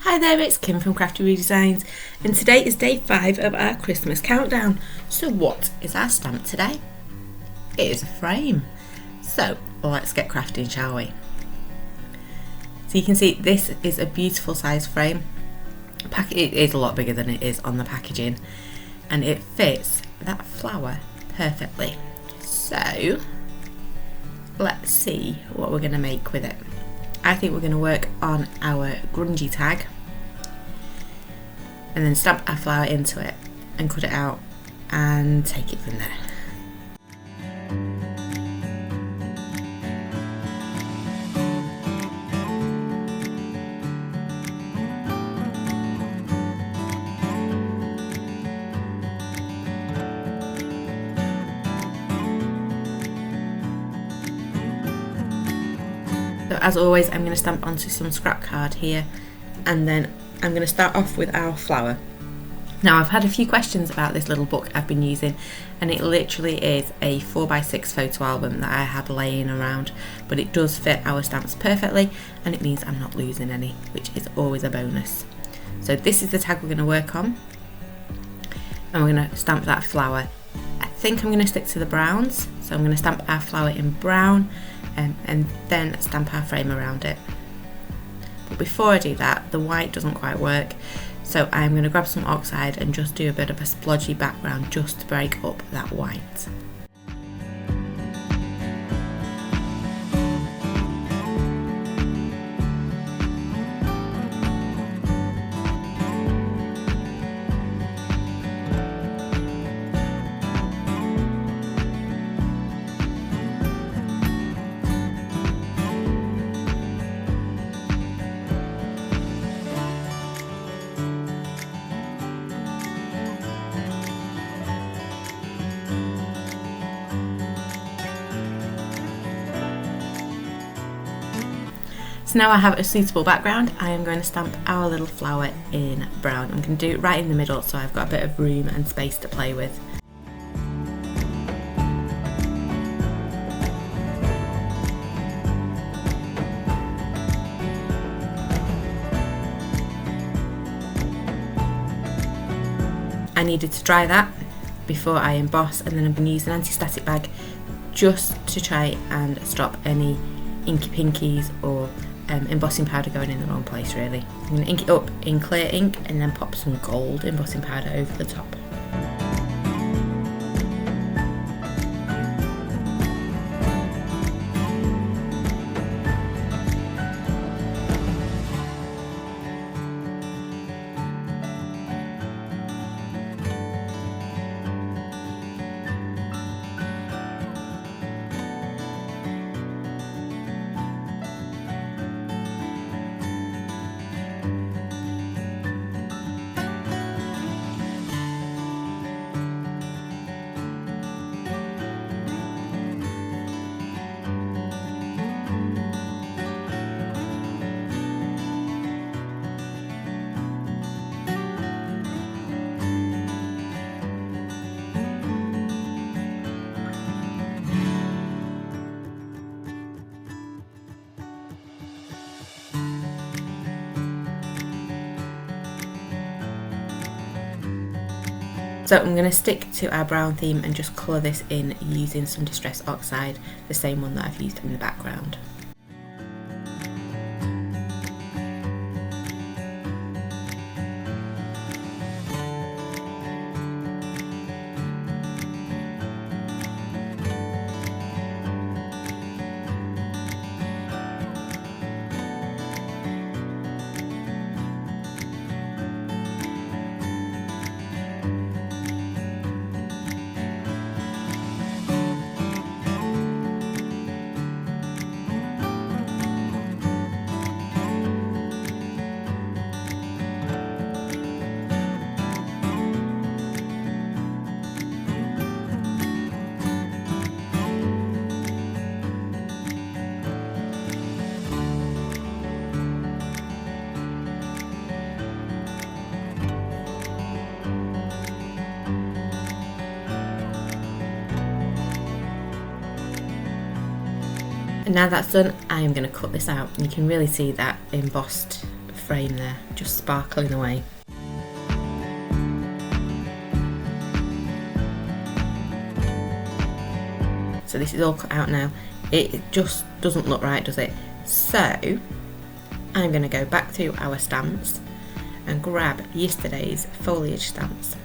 Hi there, it's Kim from Crafty Roo Designs, and today is day 5 of our Christmas countdown. So what is our stamp today? It is a frame. So let's get crafting, shall we? So you can see this is a beautiful size frame. It is a lot bigger than it is on the packaging, and it fits that flower perfectly. So let's see what we're going to make with it. I think we're going to work on our grungy tag and then stamp our flower into it and cut it out and take it from there. So as always, I'm going to stamp onto some scrap card here, and then I'm going to start off with our flower. Now, I've had a few questions about this little book I've been using, and it literally is a 4x6 photo album that I had laying around, but it does fit our stamps perfectly, and it means I'm not losing any, which is always a bonus. So this is the tag we're going to work on, and we're going to stamp that flower. I think I'm going to stick to the browns, so I'm going to stamp our flower in brown, and then stamp our frame around it. But before I do that, the white doesn't quite work, so I'm going to grab some oxide and just do a bit of a splodgy background just to break up that white. So now I have a suitable background, I am going to stamp our little flower in brown. I'm going to do it right in the middle so I've got a bit of room and space to play with. I needed to dry that before I emboss, and then I'm going to use an anti-static bag just to try and stop any inky pinkies or embossing powder going in the wrong place really. I'm going to ink it up in clear ink and then pop some gold embossing powder over the top. So I'm going to stick to our brown theme and just colour this in using some Distress Oxide, the same one that I've used in the background. And now that's done, I am going to cut this out, and you can really see that embossed frame there, just sparkling away. So this is all cut out now. It just doesn't look right, does it? So I'm going to go back through our stamps and grab yesterday's foliage stamps.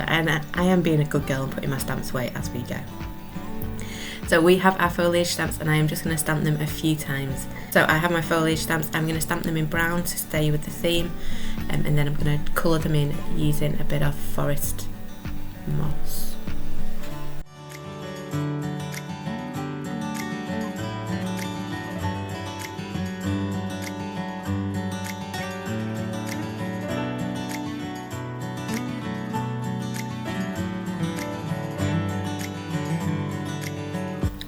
And I am being a good girl and putting my stamps away as we go. So we have our foliage stamps, and I am just going to stamp them a few times. So I have my foliage stamps. I'm going to stamp them in brown to stay with the theme, and then I'm going to colour them in using a bit of forest moss.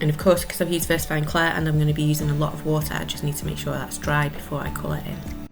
And of course, because I've used Versafine Clair and I'm going to be using a lot of water, I just need to make sure that's dry before I colour in.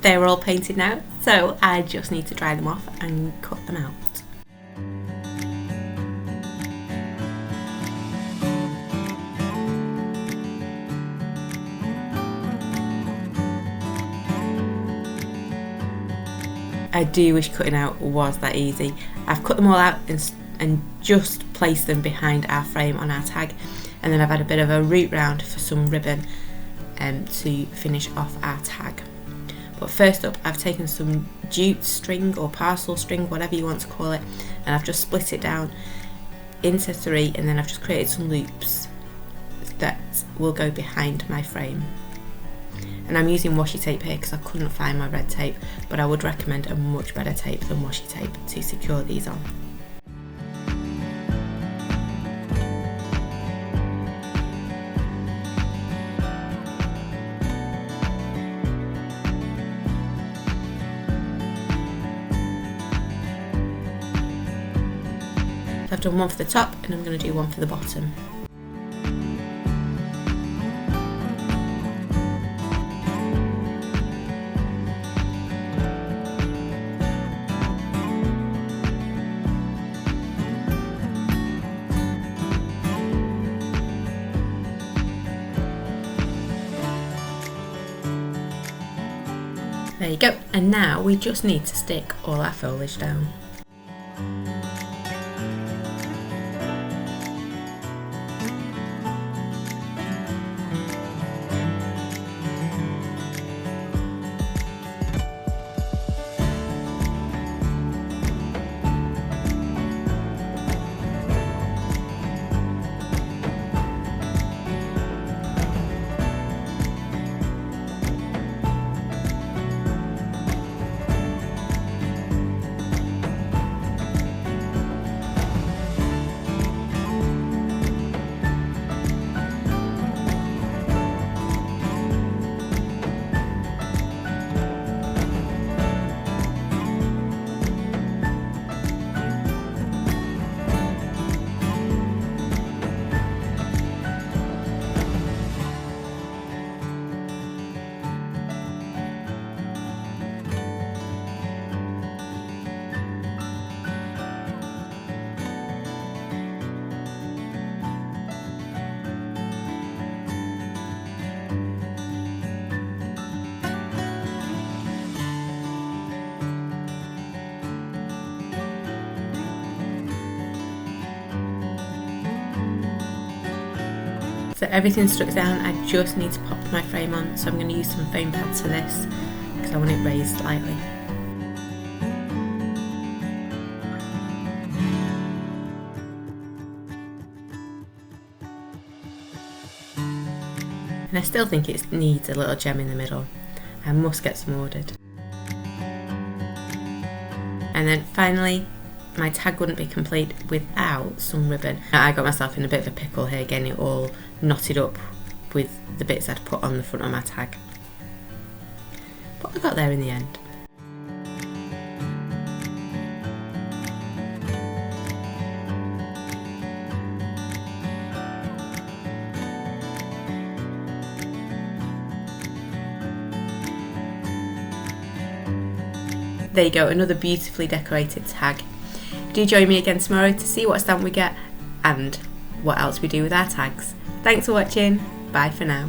They're all painted now, so I just need to dry them off and cut them out. I do wish cutting out was that easy. I've cut them all out and just placed them behind our frame on our tag, and then I've had a bit of a route round for some ribbon to finish off our tag. But first up, I've taken some jute string or parcel string, whatever you want to call it, and I've just split it down into 3, and then I've just created some loops that will go behind my frame. And I'm using washi tape here because I couldn't find my red tape, but I would recommend a much better tape than washi tape to secure these on. I've done one for the top and I'm going to do one for the bottom. There you go, and now we just need to stick all our foliage down. So everything's stuck down. I just need to pop my frame on, so I'm going to use some foam pads for this because I want it raised slightly. And I still think it needs a little gem in the middle. I must get some ordered. And then finally, my tag wouldn't be complete without some ribbon. Now, I got myself in a bit of a pickle here, getting it all knotted up with the bits I'd put on the front of my tag. But I got there in the end. There you go, another beautifully decorated tag. Do join me again tomorrow to see what stamp we get and what else we do with our tags. Thanks for watching, bye for now.